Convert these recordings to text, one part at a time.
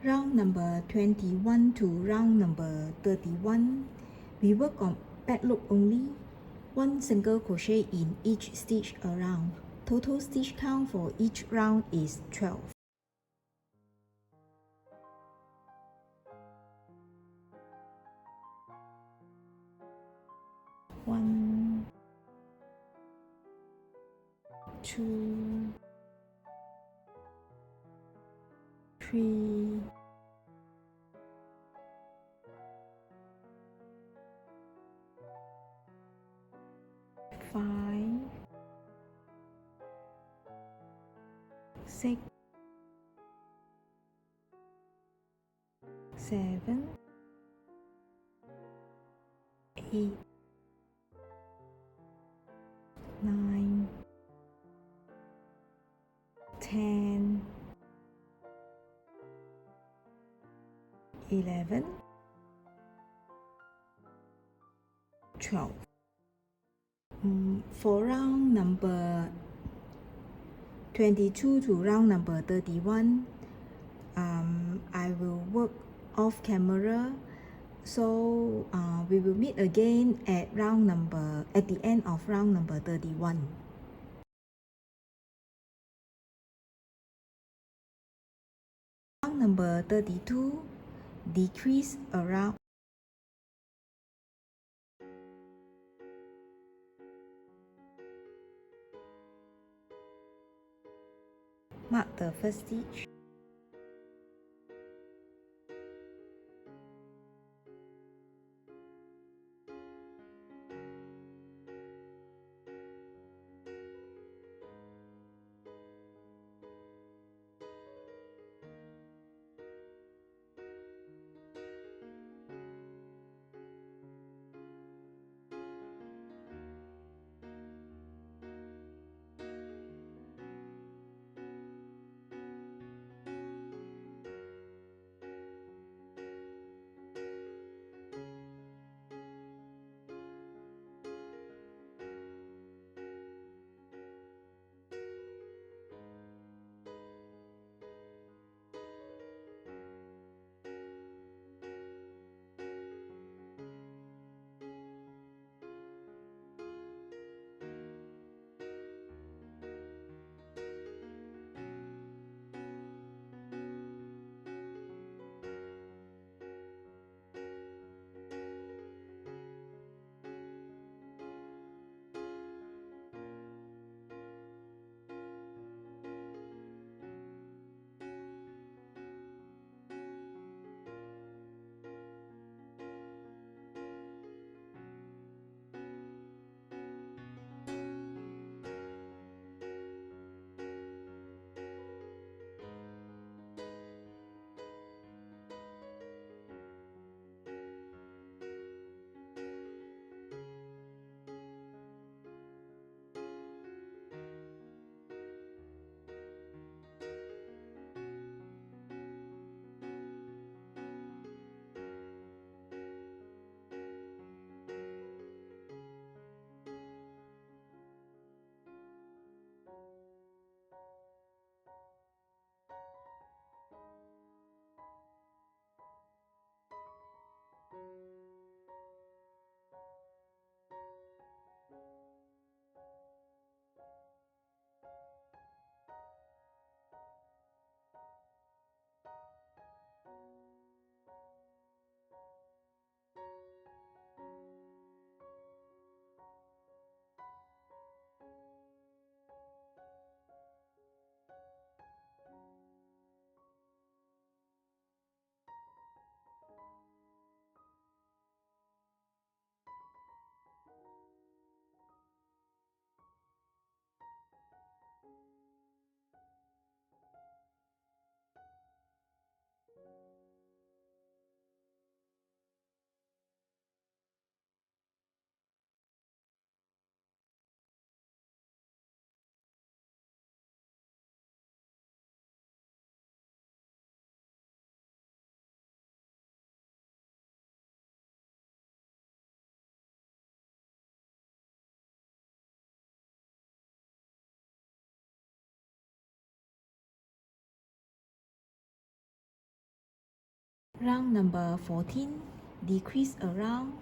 Round number 21 to round number 31, we work on back loop only. 1 single crochet in each stitch around. Total stitch count for each round is 12. One, two, three, 5, 6, 7, 8, 9, 10, 11, 12. For round number 22 to round number 31, I will work off camera, so we will meet again at the end of round number 31. Round number 32, decrease around. Mark the first stitch. Round number 14, decrease a round.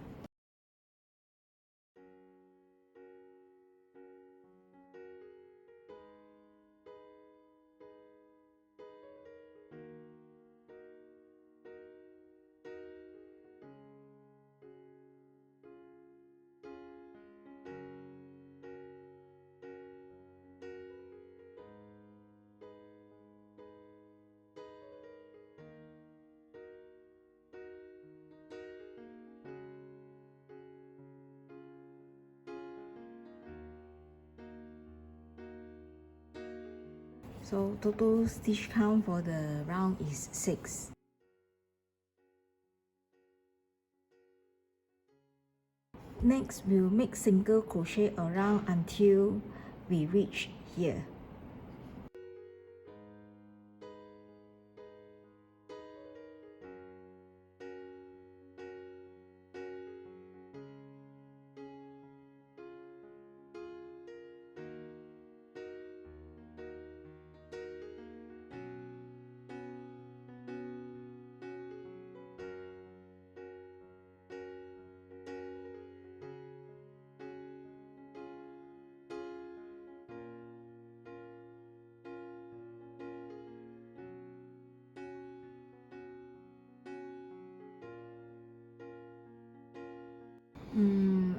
So total stitch count for the round is 6. Next, we'll make single crochet around until we reach here.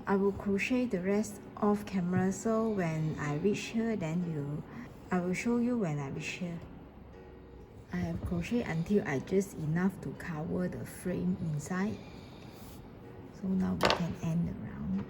I will crochet the rest off camera, so when I reach here, then I will show you when I reach here. I have crocheted until I just enough to cover the frame inside. So now we can end the round.